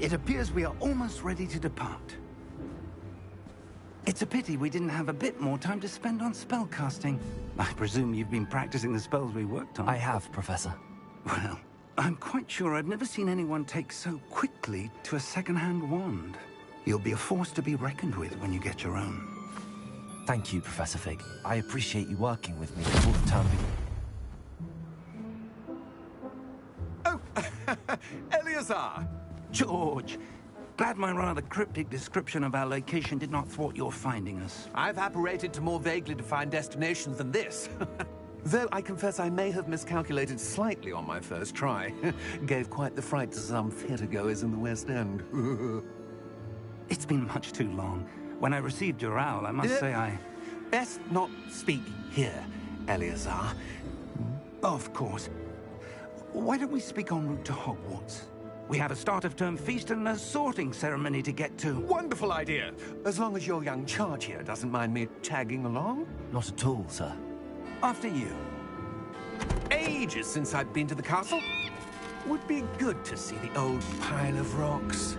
It appears we are almost ready to depart. It's a pity we didn't have a bit more time to spend on spellcasting. I presume you've been practicing the spells we worked on. I have, Professor. Well, I'm quite sure I've never seen anyone take so quickly to a second-hand wand. You'll be a force to be reckoned with when you get your own. Thank you, Professor Fig. I appreciate you working with me before the term begins. Oh, Eleazar! George! Glad my rather cryptic description of our location did not thwart your finding us. I've apparated to more vaguely defined destinations than this. Though I confess I may have miscalculated slightly on my first try. Gave quite the fright to some theatergoers in the West End. It's been much too long. When I received your owl, I must say I... Best not speak here, Eleazar. Of course. Why don't we speak en route to Hogwarts? We have a start-of-term feast and a sorting ceremony to get to. Wonderful idea! As long as your young charge here doesn't mind me tagging along. Not at all, sir. After you. Ages since I've been to the castle. Would be good to see the old pile of rocks.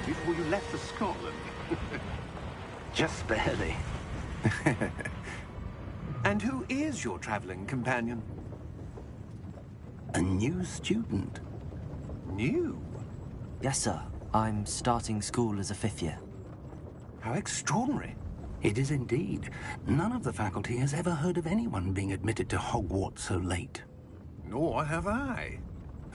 Before you left for Scotland. Just barely. And who is your traveling companion? A new student. New? Yes, sir. I'm starting school as a 5th year. How extraordinary. It is indeed. None of the faculty has ever heard of anyone being admitted to Hogwarts so late. Nor have I.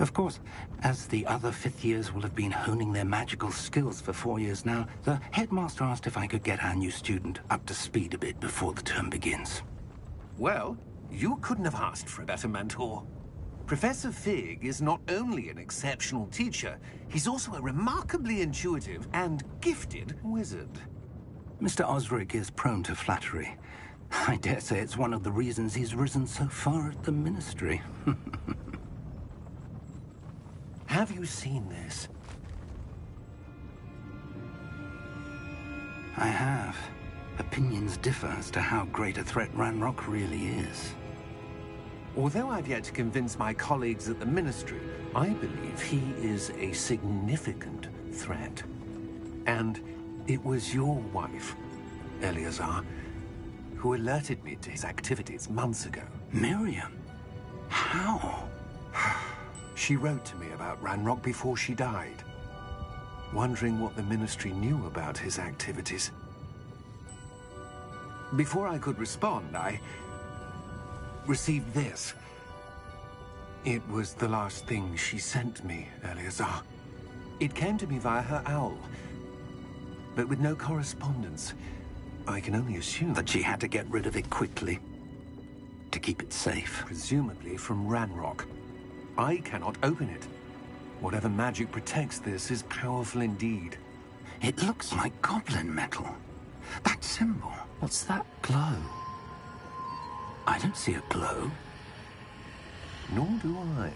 Of course, as the other 5th years will have been honing their magical skills for 4 years now, the headmaster asked if I could get our new student up to speed a bit before the term begins. Well, you couldn't have asked for a better mentor. Professor Fig is not only an exceptional teacher, he's also a remarkably intuitive and gifted wizard. Mr. Osric is prone to flattery. I dare say it's one of the reasons he's risen so far at the Ministry. Have you seen this? I have. Opinions differ as to how great a threat Ranrock really is. Although I've yet to convince my colleagues at the Ministry, I believe he is a significant threat. And it was your wife, Eleazar, who alerted me to his activities months ago. Miriam? How? She wrote to me about Ranrock before she died, wondering what the Ministry knew about his activities. Before I could respond, I received this. It was the last thing she sent me, Eleazar. It came to me via her owl, but with no correspondence. I can only assume that she had to get rid of it quickly, to keep it safe. Presumably from Ranrock. I cannot open it. Whatever magic protects this is powerful indeed. It looks like goblin metal. That symbol. What's that glow? I don't see a glow. Nor do I.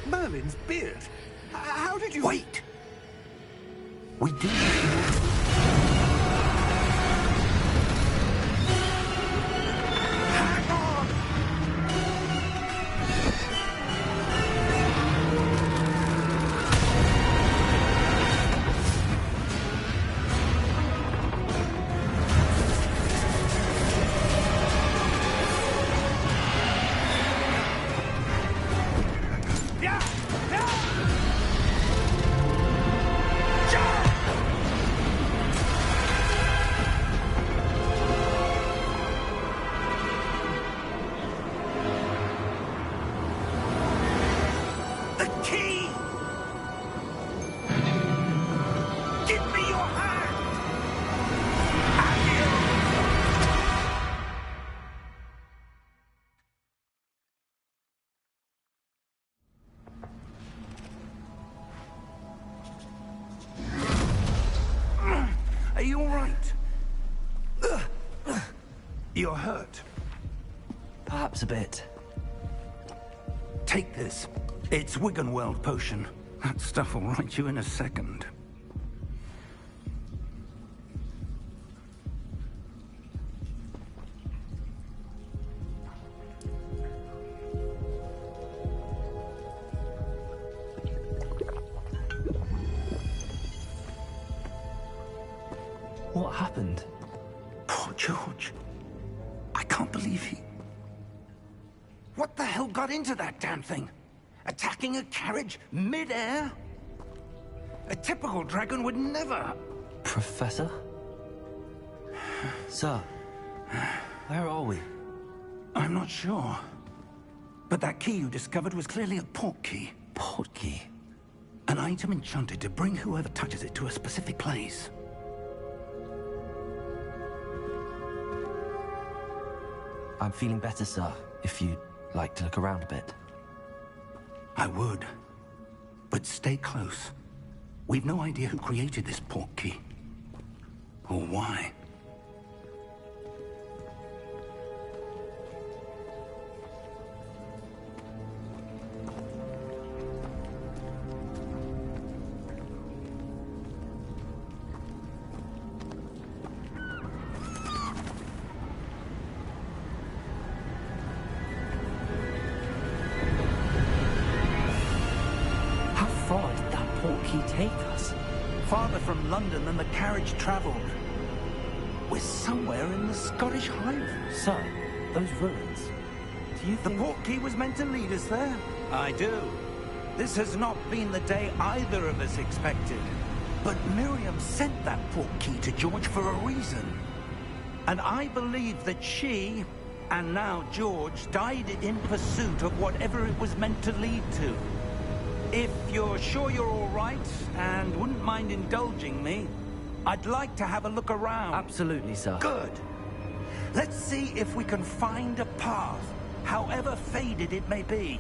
Merlin's beard? How did you... Wait! We do... You're hurt. Perhaps a bit. Take this. It's Wiggenweld potion. That stuff will right you in a second. What happened? Poor George. I can't believe he... What the hell got into that damn thing? Attacking a carriage mid-air? A typical dragon would never... Professor? Sir, where are we? I'm not sure. But that key you discovered was clearly a port key. Port key? An item enchanted to bring whoever touches it to a specific place. I'm feeling better, sir, if you'd like to look around a bit. I would. But stay close. We've no idea who created this port key. Or why. Take us? Farther from London than the carriage travelled. We're somewhere in the Scottish Highlands. Sir, those ruins. Do you think... The port key was meant to lead us there? I do. This has not been the day either of us expected. But Miriam sent that port key to George for a reason. And I believe that she, and now George, died in pursuit of whatever it was meant to lead to. If you're sure you're all right, and wouldn't mind indulging me, I'd like to have a look around. Absolutely, sir. Good. Let's see if we can find a path, however faded it may be.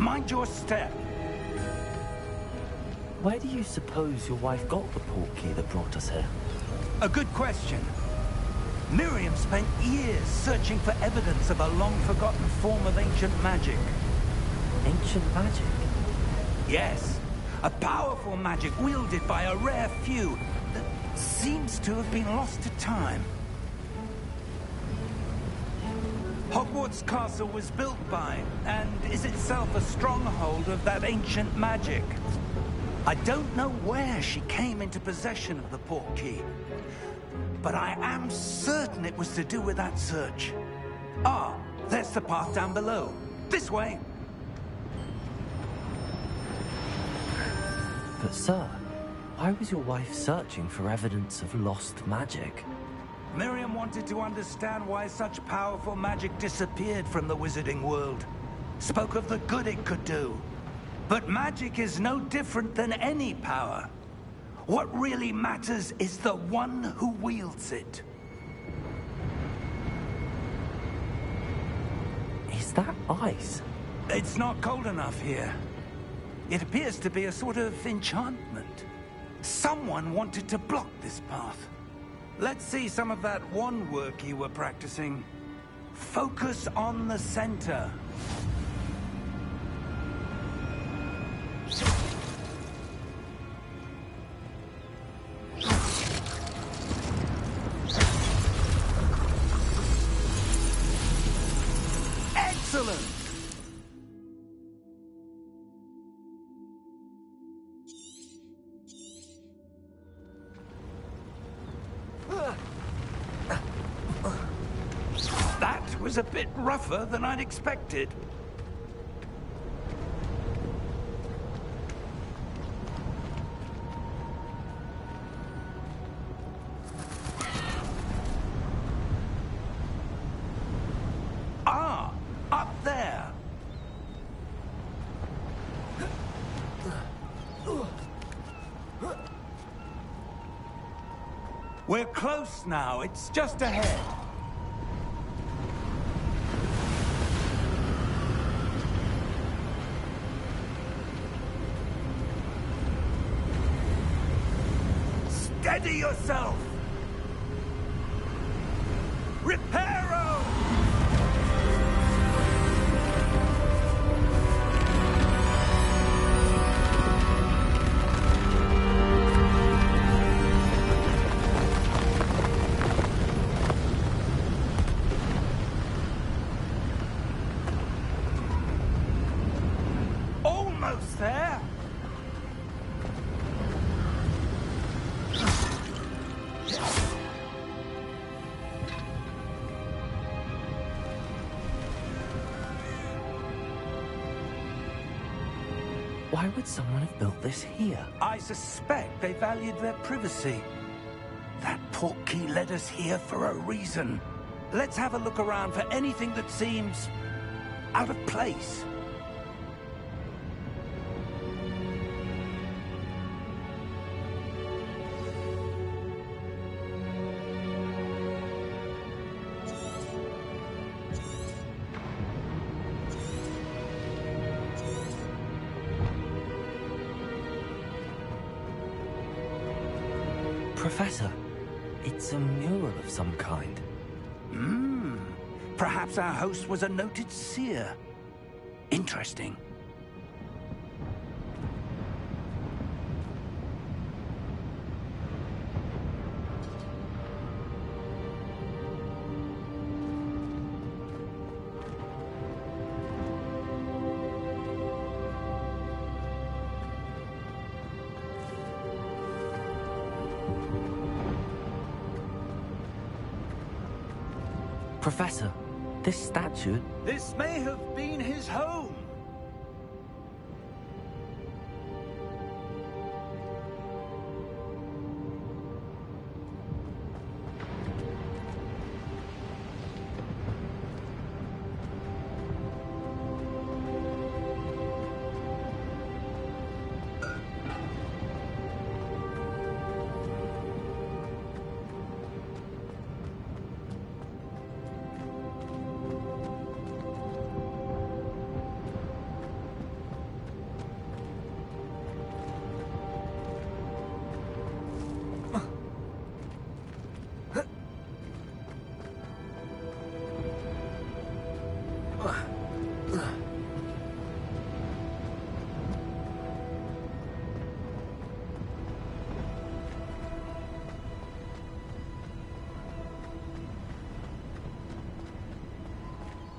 Mind your step. Where do you suppose your wife got the port key that brought us here? A good question. Miriam spent years searching for evidence of a long-forgotten form of ancient magic. Ancient magic? Yes. A powerful magic wielded by a rare few that seems to have been lost to time. Hogwarts Castle was built by, and is itself a stronghold of that ancient magic. I don't know where she came into possession of the port key. But I am certain it was to do with that search. Ah, there's the path down below. This way. But sir, why was your wife searching for evidence of lost magic? Miriam wanted to understand why such powerful magic disappeared from the wizarding world. Spoke of the good it could do. But magic is no different than any power. What really matters is the one who wields it. Is that ice? It's not cold enough here. It appears to be a sort of enchantment. Someone wanted to block this path. Let's see some of that wand work you were practicing. Focus on the center. Excellent! That was a bit rougher than I'd expected. Ah, up there. We're close now. It's just ahead. Steady yourself! Reparo! Almost there! Why would someone have built this here? I suspect they valued their privacy. That portkey led us here for a reason. Let's have a look around for anything that seems out of place. Professor, it's a mural of some kind. Perhaps our host was a noted seer. Interesting. Professor, this statue... This may have been his home.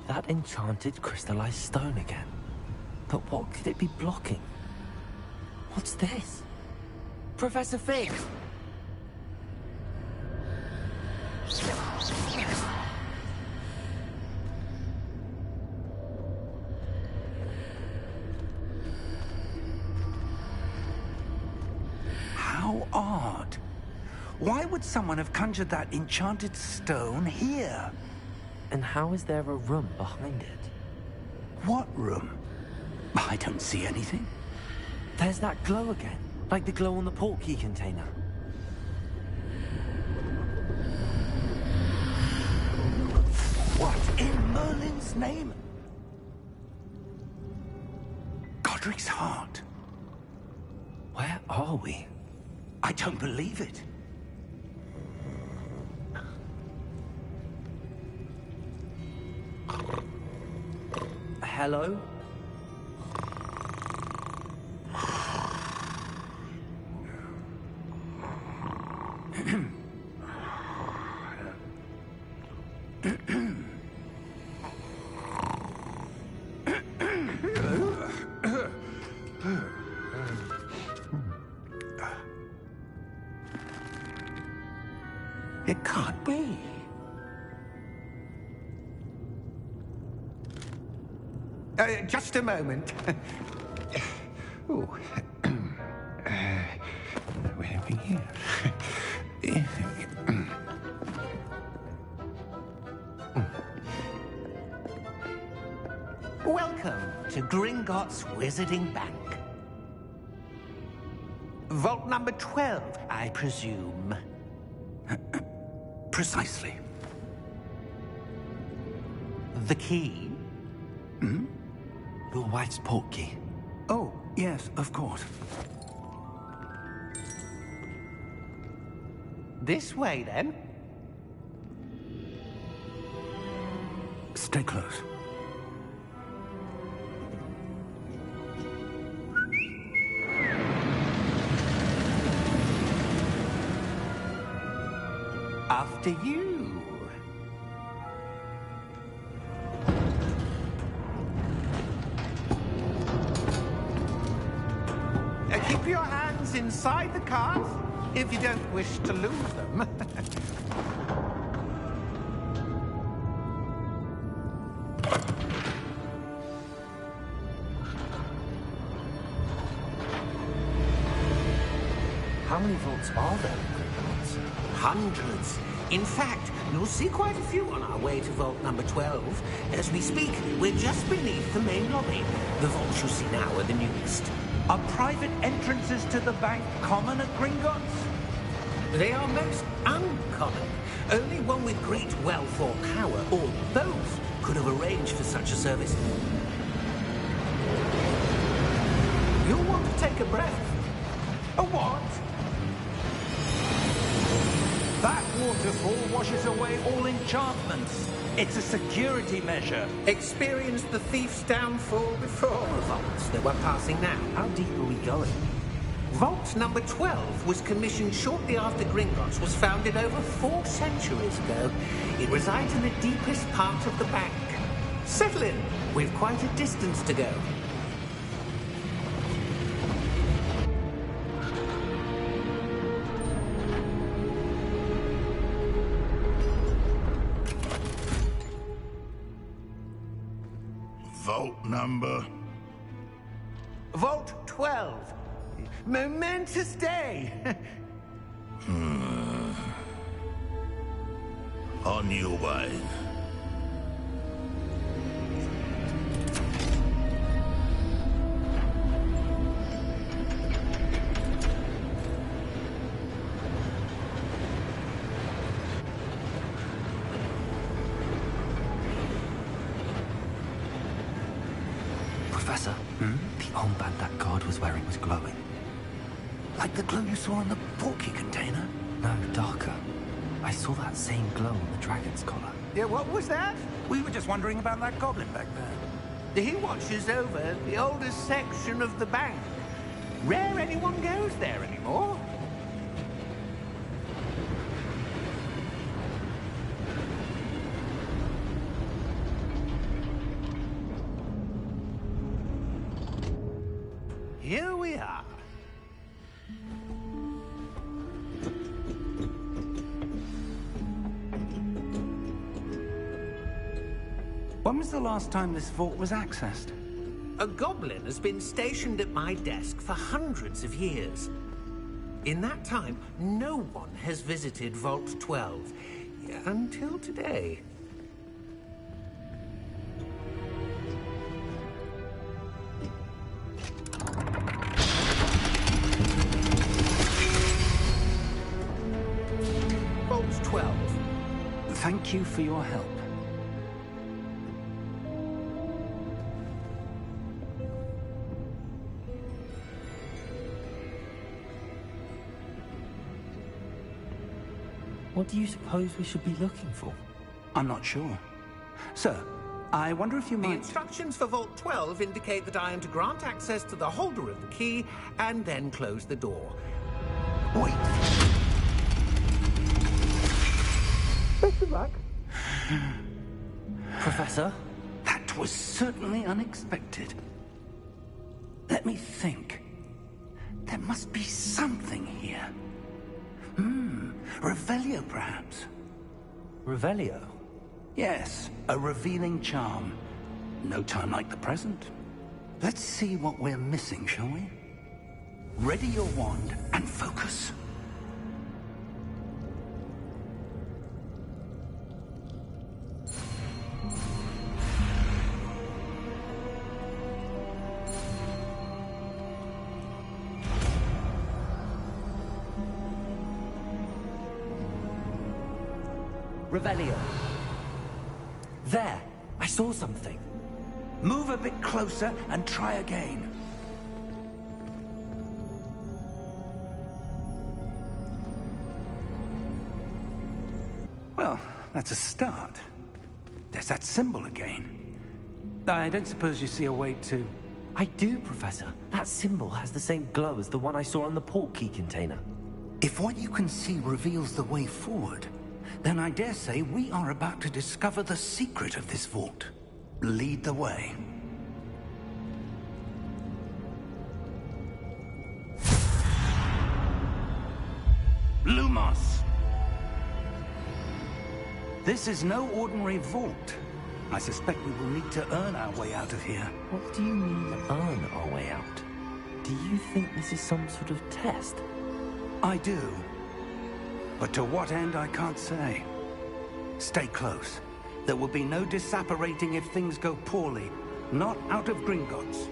That enchanted crystallized stone again. But what could it be blocking? What's this? Professor Fig! How odd. Why would someone have conjured that enchanted stone here? And how is there a room behind it? What room? I don't see anything. There's that glow again, like the glow on the portkey container. What in Merlin's name? Godric's heart. Where are we? I don't believe it. Hello? It can't be. Just a moment. Oh. Where are we here? Welcome to Gringotts Wizarding Bank. Vault number 12, I presume. Precisely. The key? Your wife's portkey. Oh, yes, of course. This way, then. Stay close. After you. Keep your hands inside the cart if you don't wish to lose them. How many vaults are there in Gringotts? Hundreds. In fact, you'll see quite a few on our way to vault number 12. As we speak, we're just beneath the main lobby. The vaults you see now are the newest. Are private entrances to the bank common at Gringotts? They are most uncommon. Only one with great wealth or power, or both, could have arranged for such a service. You'll want to take a breath. A what? That waterfall washes away all enchantments. It's a security measure. Experienced the thief's downfall before. The vaults that we're passing now. How deep are we going? Vault number 12 was commissioned shortly after Gringotts was founded over 4 centuries ago. It resides in the deepest part of the bank. Settle in. We've quite a distance to go. Vault number? Vault 12. Momentous day. On your way. Professor, the armband that guard was wearing was glowing. Like the glow you saw in the portkey container? No, darker. I saw that same glow on the dragon's collar. Yeah, what was that? We were just wondering about that goblin back there. He watches over the oldest section of the bank. Rare anyone goes there anymore. Here we are. When was the last time this vault was accessed? A goblin has been stationed at my desk for hundreds of years. In that time, no one has visited Vault 12. Until today. Vault 12. Thank you for your help. What do you suppose we should be looking for? I'm not sure. Sir, I wonder if you The might... instructions for Vault 12 indicate that I am to grant access to the holder of the key and then close the door. Wait! Best of luck. Professor? That was certainly unexpected. Let me think. There must be something here. Revelio, perhaps? Revelio? Yes, a revealing charm. No time like the present. Let's see what we're missing, shall we? Ready your wand and focus. Revelio. There! I saw something. Move a bit closer and try again. that's a start. There's that symbol again. I don't suppose you see a way to... I do, Professor. That symbol has the same glow as the one I saw on the portkey container. If what you can see reveals the way forward, then I dare say we are about to discover the secret of this vault. Lead the way. Lumos! This is no ordinary vault. I suspect we will need to earn our way out of here. What do you mean, earn our way out? Do you think this is some sort of test? I do. But to what end, I can't say. Stay close. There will be no disapparating if things go poorly. Not out of Gringotts.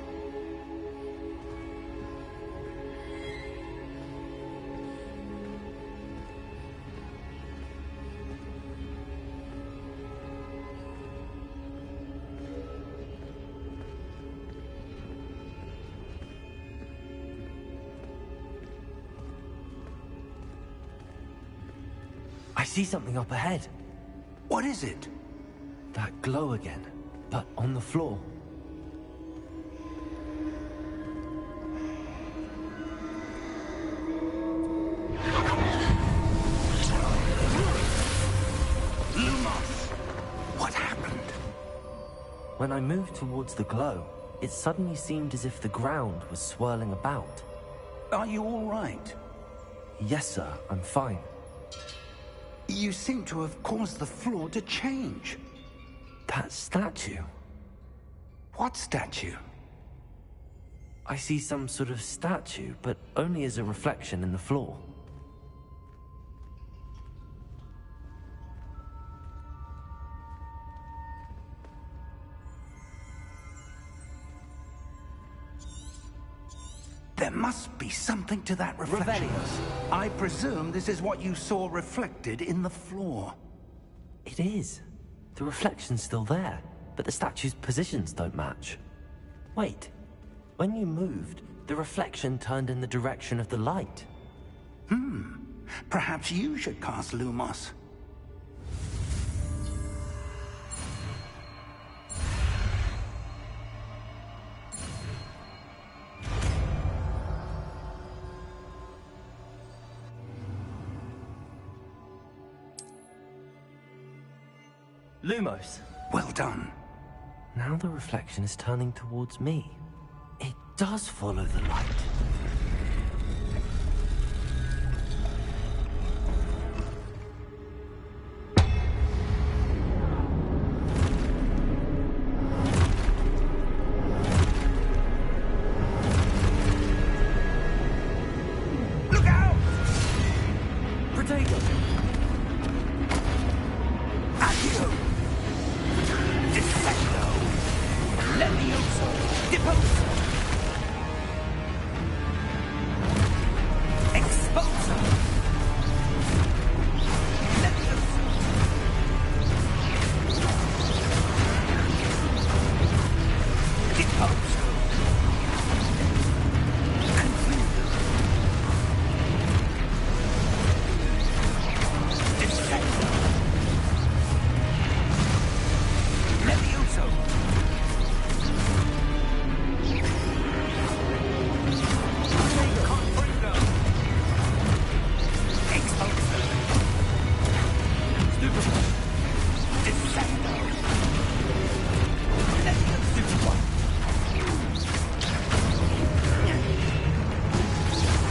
I see something up ahead. What is it? That glow again, but on the floor. Lumos! What happened? When I moved towards the glow, it suddenly seemed as if the ground was swirling about. Are you all right? Yes, sir, I'm fine. You seem to have caused the floor to change. That statue. What statue? I see some sort of statue, but only as a reflection in the floor. There must be something to that reflection. Revelio. I presume this is what you saw reflected in the floor. It is. The reflection's still there, but the statue's positions don't match. Wait. When you moved, the reflection turned in the direction of the light. Perhaps you should cast Lumos. Lumos. Well done. Now the reflection is turning towards me. It does follow the light. Look out! Protego! Accio! Defecto! Levioso! Deposo! Exposo! Levioso! Deposo! Confuso! Defecto! Levioso! Confringo! Exposo! Stupefy! Defecto! Levioso!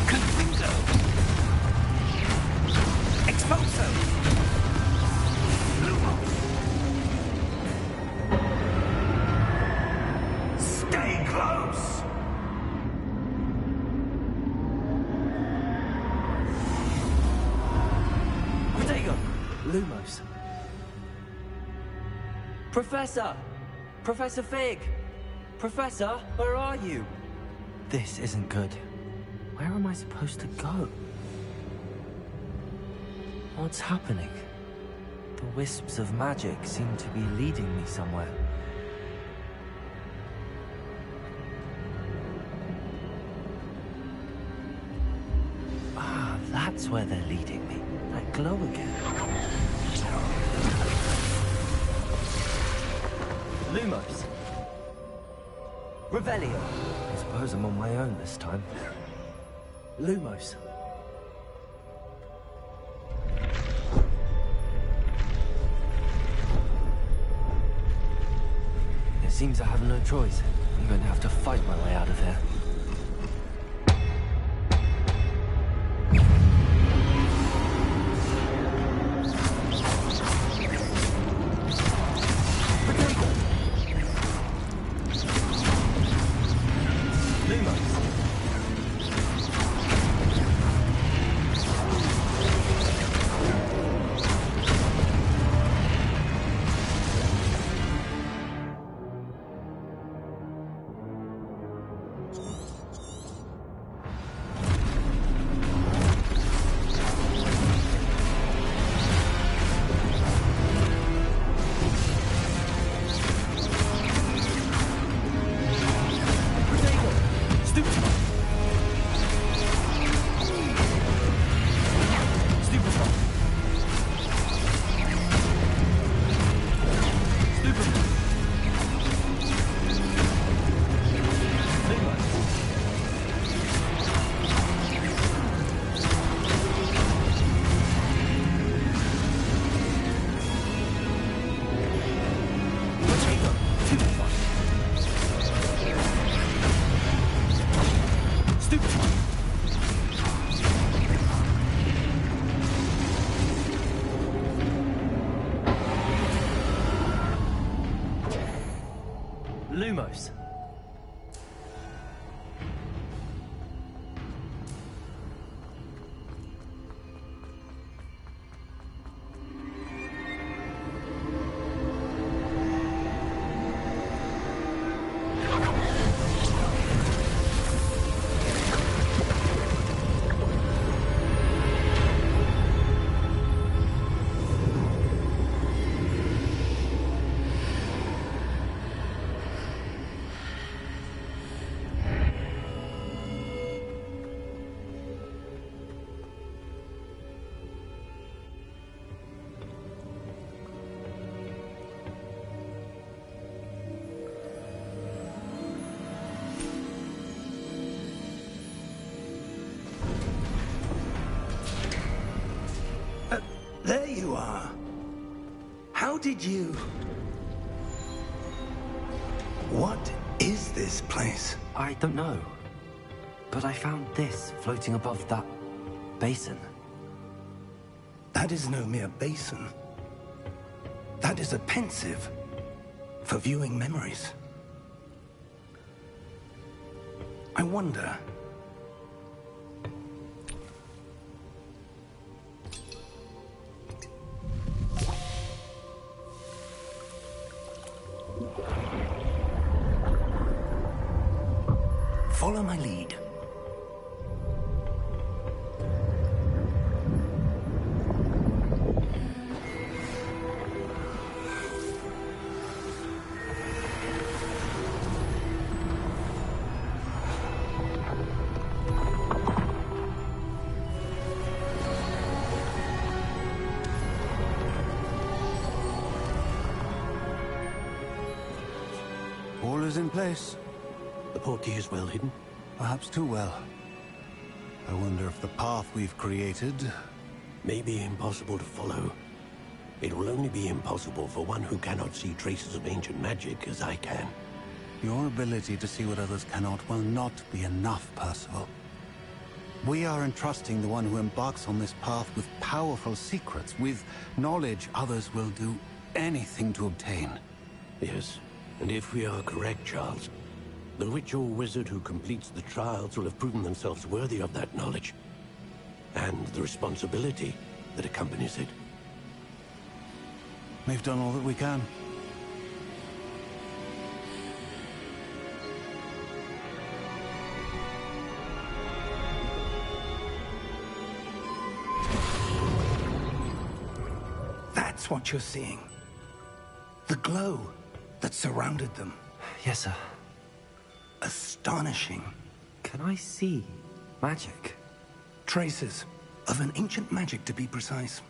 Confringo! Exposo! Lumos! Stay close! Protego! Lumos. Professor! Professor Fig! Professor, where are you? This isn't good. Where am I supposed to go? What's happening? The wisps of magic seem to be leading me somewhere. Ah, that's where they're leading me. That glow again. Lumos. Revelio. I suppose I'm on my own this time. Lumos. It seems I have no choice. I'm going to have to fight my way out of here. Lumos. There you are. How did you... What is this place? I don't know. But I found this floating above that basin. That is no mere basin. That is a pensive for viewing memories. I wonder... Follow my lead. All is in place. The portkey is well hidden? Perhaps too well. I wonder if the path we've created... May be impossible to follow. It will only be impossible for one who cannot see traces of ancient magic as I can. Your ability to see what others cannot will not be enough, Percival. We are entrusting the one who embarks on this path with powerful secrets, with knowledge others will do anything to obtain. Yes, and if we are correct, Charles, the witch or wizard who completes the trials will have proven themselves worthy of that knowledge, and the responsibility that accompanies it. We've done all that we can. That's what you're seeing. The glow that surrounded them. Yes, sir. Astonishing. Can I see magic? Traces of an ancient magic, to be precise.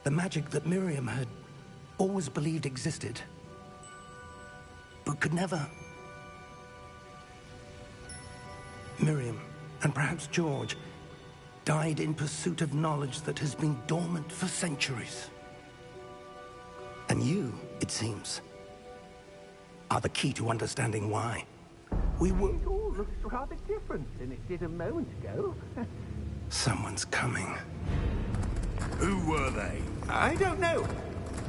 The magic that Miriam had always believed existed, but could never. Miriam, and perhaps George, died in pursuit of knowledge that has been dormant for centuries. And you, it seems, are the key to understanding why. We were... It all looks rather different than it did a moment ago. Someone's coming. Who were they? I don't know.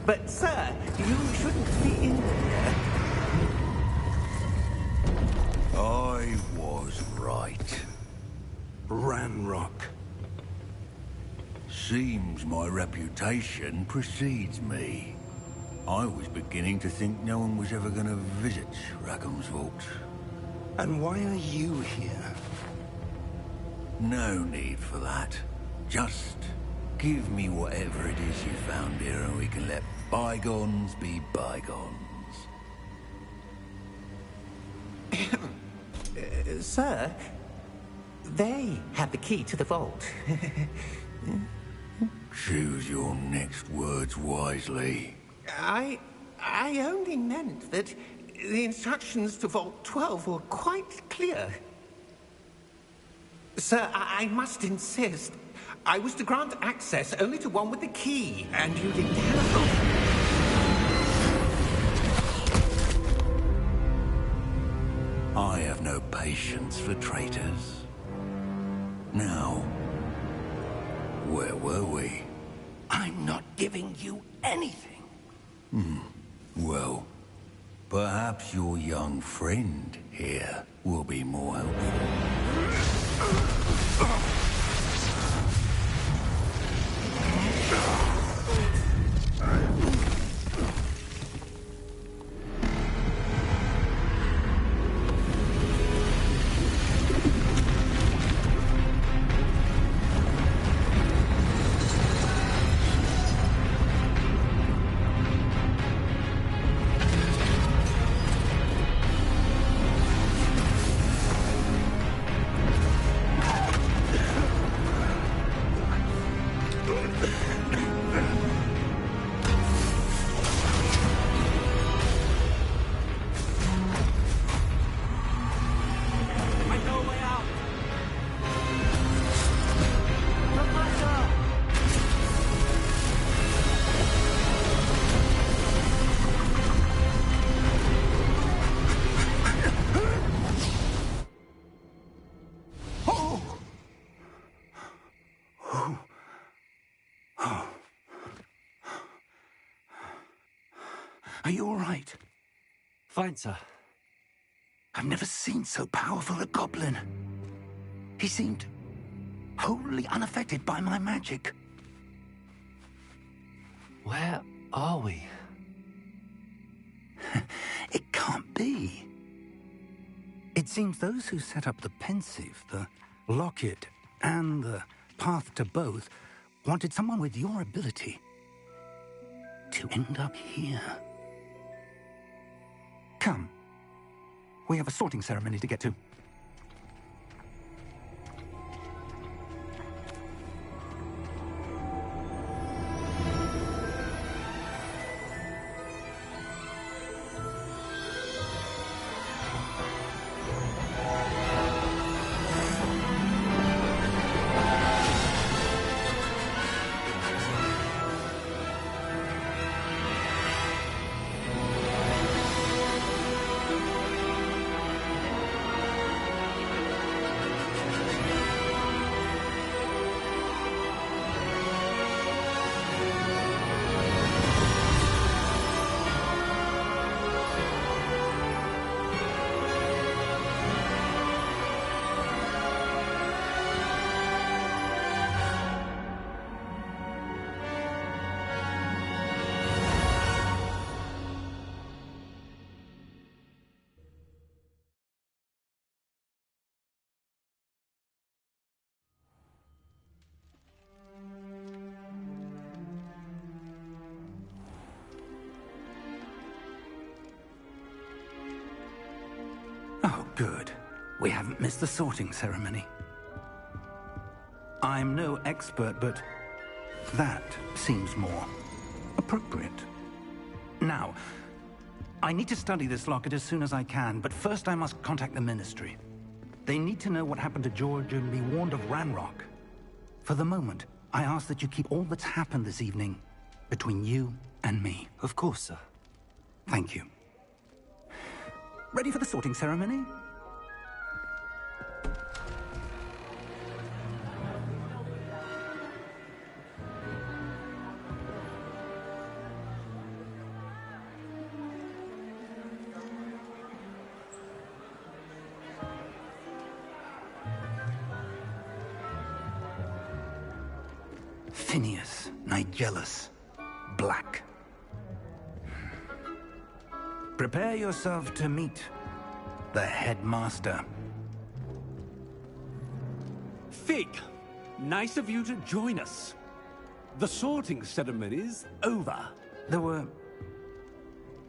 But, sir, you shouldn't be in here. I was right. Ranrock. Seems my reputation precedes me. I was beginning to think no one was ever going to visit Rackham's vault. And why are you here? No need for that. Just give me whatever it is you found here and we can let bygones be bygones. Sir, they have the key to the vault. Choose your next words wisely. I only meant that the instructions to Vault 12 were quite clear. Sir, I must insist. I was to grant access only to one with the key, and you didn't have... I have no patience for traitors. Now, where were we? I'm not giving you anything. Well, perhaps your young friend here will be more helpful. Are you all right? Fine, sir. I've never seen so powerful a goblin. He seemed wholly unaffected by my magic. Where are we? It can't be. It seems those who set up the pensive, the locket, and the path to both wanted someone with your ability to end up here. Come. We have a sorting ceremony to get to. Oh, good. We haven't missed the sorting ceremony. I'm no expert, but That seems more appropriate. Now, I need to study this locket as soon as I can, but first I must contact the Ministry. They need to know what happened to George and be warned of Ranrock. For the moment, I ask that you keep all that's happened this evening between you and me. Of course, sir. Thank you. Ready for the sorting ceremony? Phineas, Nigellus, Black. Prepare yourself to meet the headmaster. Fig, nice of you to join us. The sorting ceremony's over. There were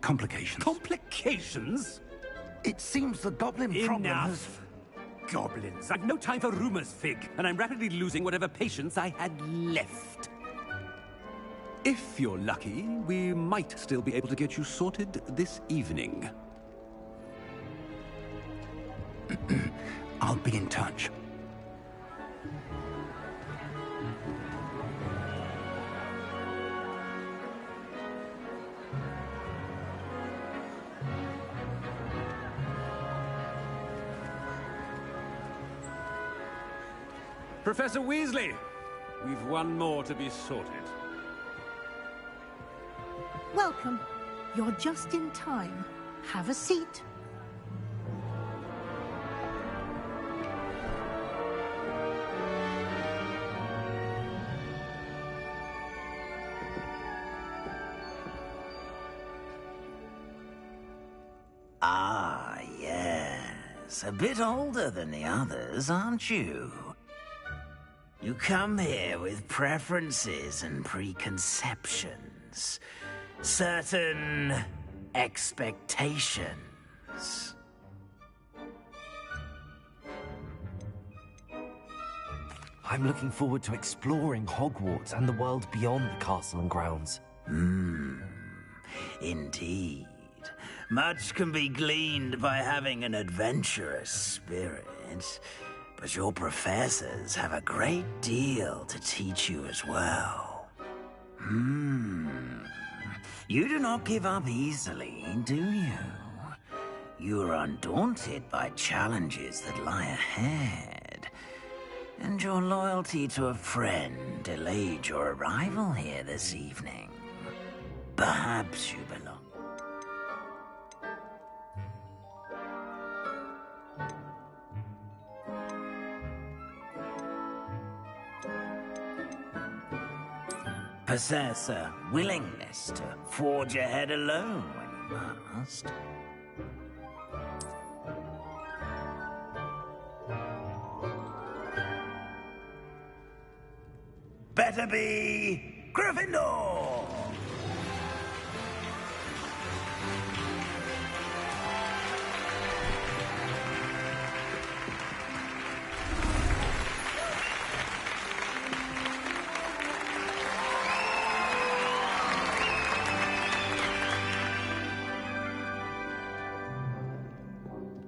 complications. Complications? It seems the goblin problem has... Enough! Goblins. I've no time for rumors, Fig, and I'm rapidly losing whatever patience I had left. If you're lucky, we might still be able to get you sorted this evening. I'll be in touch. Professor Weasley, we've one more to be sorted. Welcome. You're just in time. Have a seat. Ah, yes. A bit older than the others, aren't you? You come here with preferences and preconceptions. Certain expectations. I'm looking forward to exploring Hogwarts and the world beyond the castle and grounds. Indeed. Much can be gleaned by having an adventurous spirit. But your professors have a great deal to teach you as well. You do not give up easily, do you? You are undaunted by challenges that lie ahead. And your loyalty to a friend delayed your arrival here this evening. Perhaps you belong. Possess a willingness to forge ahead alone when you must. Better be Gryffindor!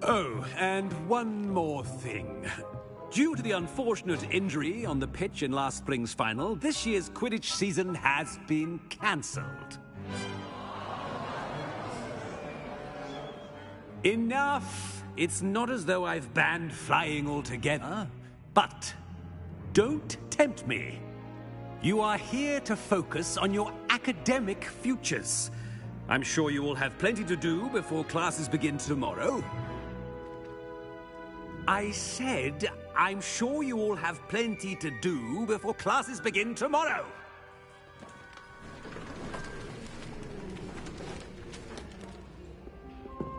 Oh, and one more thing. Due to the unfortunate injury on the pitch in last spring's final, this year's Quidditch season has been cancelled. Enough! It's not as though I've banned flying altogether. But don't tempt me. You are here to focus on your academic futures. I'm sure you will have plenty to do before classes begin tomorrow. I said, I'm sure you all have plenty to do before classes begin tomorrow.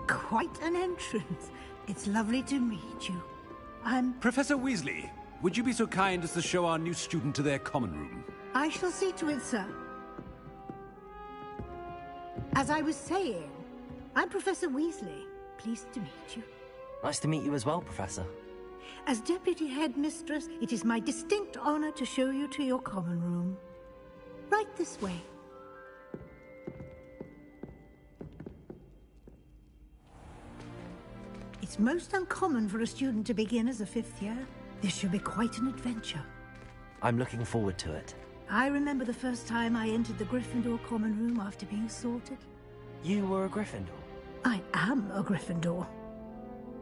Quite an entrance. It's lovely to meet you. Professor Weasley, would you be so kind as to show our new student to their common room? I shall see to it, sir. As I was saying, I'm Professor Weasley. Pleased to meet you. Nice to meet you as well, Professor. As Deputy Headmistress, it is my distinct honor to show you to your common room. Right this way. It's most uncommon for a student to begin as a 5th year. This should be quite an adventure. I'm looking forward to it. I remember the first time I entered the Gryffindor common room after being sorted. You were a Gryffindor? I am a Gryffindor.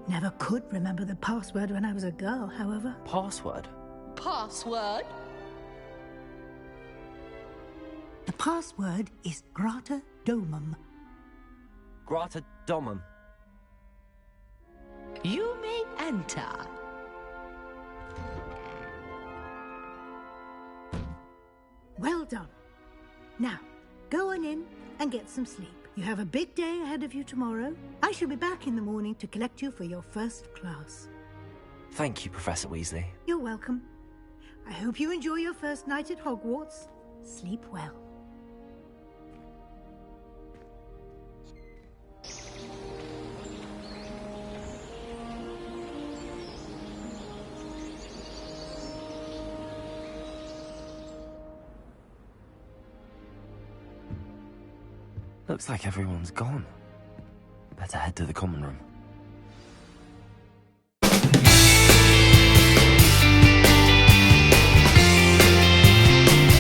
Never could remember the password when I was a girl, however. Password? Password? The password is Grata Domum. Grata Domum. You may enter. Well done. Now, go on in and get some sleep. You have a big day ahead of you tomorrow. I shall be back in the morning to collect you for your first class. Thank you, Professor Weasley. You're welcome. I hope you enjoy your first night at Hogwarts. Sleep well. Looks like everyone's gone. Better head to the common room.